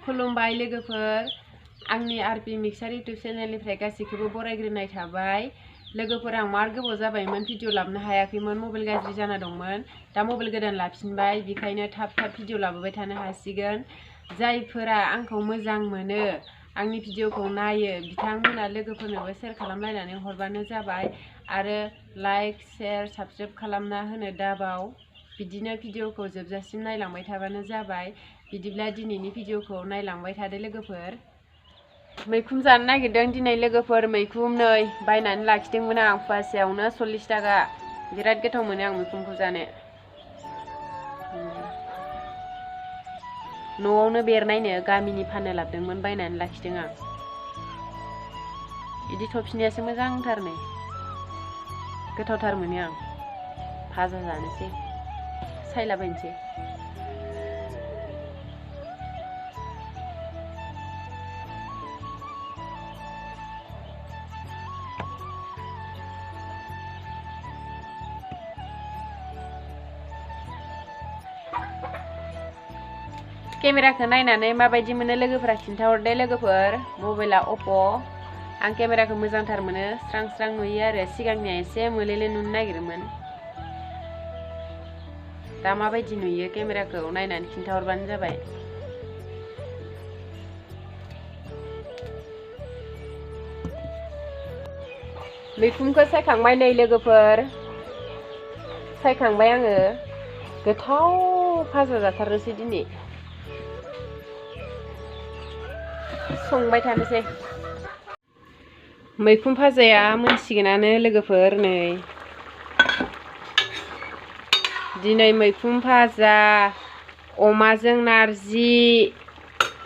खुलुमबाय लोगोफोर आंनि आरपि मिक्सार इउटुब चेनेलनिफ्राय गासैखौबो बरायग्रोनाय थाबाय। लोगोफोर आं मार गोबाव जाबायमोन भिडिअ लाबोनो हायाखैमोन, मबाइल गाज्रि जाना दंमोन। दा मबाइल गोदान लाफिनबाय, बेखायनो थाब थाब भिडिअ लाबोबाय थानो हासिगोन। जायफोरा आंखौ मोजां मोनो, आंनि भिडिअखौ नायो, बिथांमोना लोगोफोरनोबो शेयार खालामलायनानै हरबानो जाबाय। आरो लाइक शेयार साबस्क्राइब खालामना होनो दाबाव। बिदिनो भिडिअखौ जोबजासिम नायलांबाय थाबानो जाबाय। बिदिब्ला दिनैनि भिडिअखौ नायलांबाय थादो लोगोफोर। मैखुन जानो नागिरदों दिनै लोगोफोर। मैखुन नै बायनानै लाखिदोंमोन आं, फवासेयावनो 40 थाखा। बिराद गोथाव मोनो आं मैखुनखौ जानो। न'आवनो बेरनायनो गामिनि फाननो लाबोदोंमोन, बायनानै लाखिदों आं। बिदि थफिनायासो मोजांथार नै, गोथावथार मोनो आं। भाजा जानोसै, सायलाबायनोसै। केमेराखौ नायनानै माबायदि मोनो लोगोफोरा खिन्थाहरदे लोगोफोर। मबाइला अप्प'। आं केमेराखौ मोजांथार मोनो, स्रां स्रां नुयो आरो। सिगांनिया एसे मोलेले नुनो नागिरोमोन। दा माबायदि नुयो केमेराखौ नायनानै खिन्थाहरबानो जाबाय। मैखुनखौ सायखांबाय नै लोगोफोर, सायखांबाय आङो। गोथाव भाजा जाथारनोसै दिनै, संबाय थानोसै। मैखुन भाजाया मोनसिगोनानो लोगोफोर नै। दिनै मैखुन भाजा, अमाजों नारजि।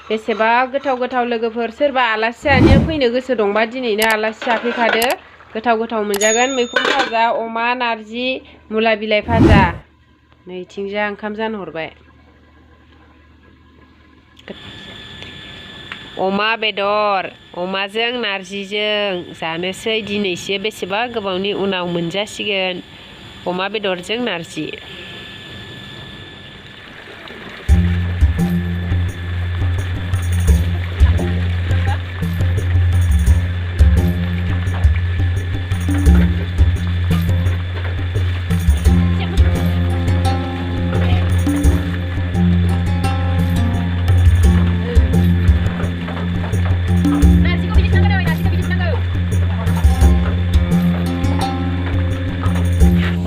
बेसेबा गोथाव गोथाव लोगोफोर। सोरबा आलासि जानो फैनो गोसो दंबा दिनैनो आलासि जाफैखादो। गोथाव गोथाव मोनजागोन। मैखुन भाजा, अमा, नारजि, मुला बिलाइ भाजा। नैथिंजा ओंखाम जानहरबाय। अमा बेदर, अमाजों नारजिजों जानोसै दिनैसो। बेसेबा गोबावनि उनाव मोनजासिगोन अमा बेदरजों नारजि।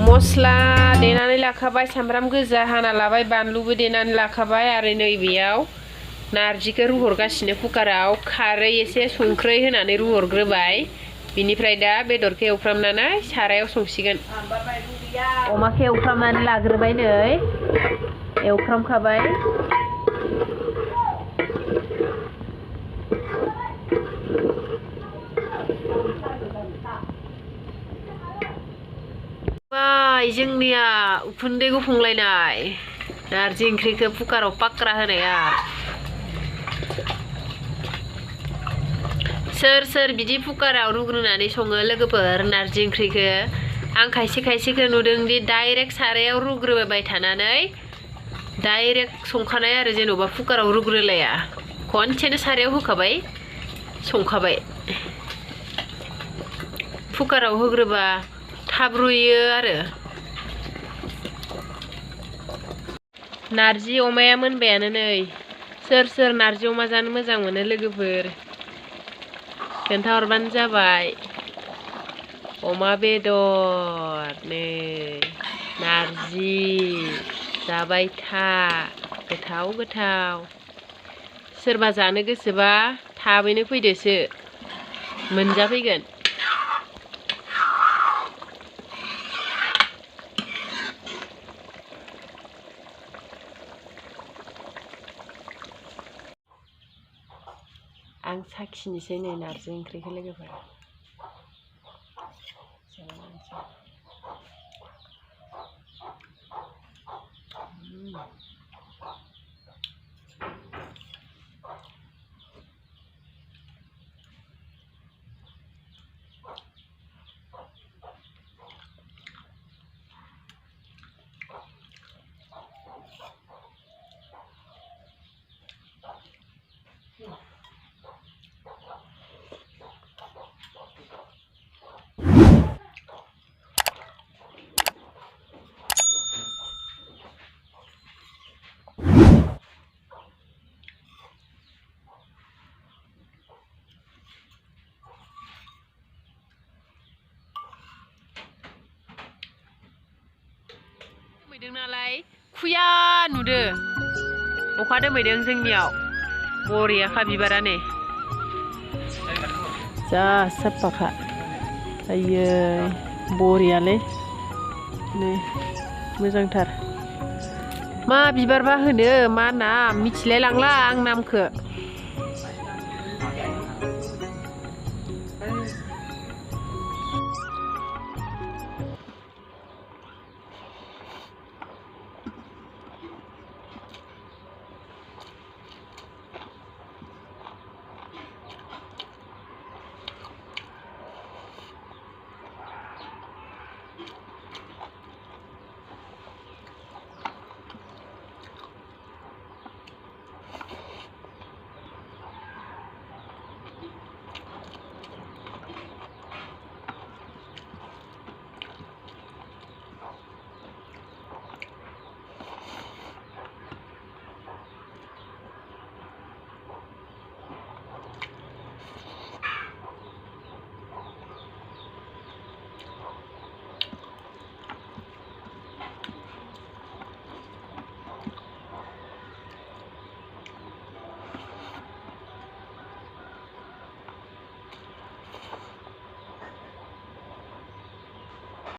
मस्ला देनानै लाखाबाय, सामब्राम गोजा हाना लाबाय, बानलुबो देनानै लाखाबाय। आरो नैबेयाव नारजिखौ रुहरगासिनो कुकाराव। खारै एसे संख्रै होनानै रुहरग्रोबाय। बिनिफ्राय दा बेदरखौ एवफ्रामनानै सारायाव संसिगोन। अमाखौ एवफ्रामनानै लाग्रोबाय नै, एवफ्रामखाबाय। जोंनिया उखुन्दै गुफुंलायनाय नारजि ओंख्रिखौ कुकाराव पाक्रा होनाया। सोर सोर बिदि कुकाराव रुग्रोनानै सङो लोगोफोर नारजि ओंख्रिखौ? आं खायसे खायसेखौ नुदों दि डाइरेक्ट सारायाव रुग्रोबाय थानानै डाइरेक्ट संखानाय आरो, जेन'बा कुकाराव रुग्रोलाया, खनसेनो सारायाव होखाबाय संखाबाय। कुकाराव होग्रोबा थाब रुयो आरो। नारजि अमाया मोनबायानो नै। सोर सोर नारजि अमा जानो मोजां मोनो लोगोफोर खोन्थाहरबानो जाबाय। अमा बेदर नै, नारजि जाबाय था, गोथाव गोथाव। सोरबा जानो गोसोबा थाबैनो फैदोसो, मोनजाफैगोन। आं साखिनोसै नै नारजि ओंख्रिखौ लोगोफोर। दोमैदों नालाय खुया नुदो अखा दोमैदों जोंनियाव बरियाखा बिबारा नै जा साफाखा आयै बरियालै नै मोजांथार मा बिबारबा होनो मा नाम मिथिलाय लांला आं नामखौ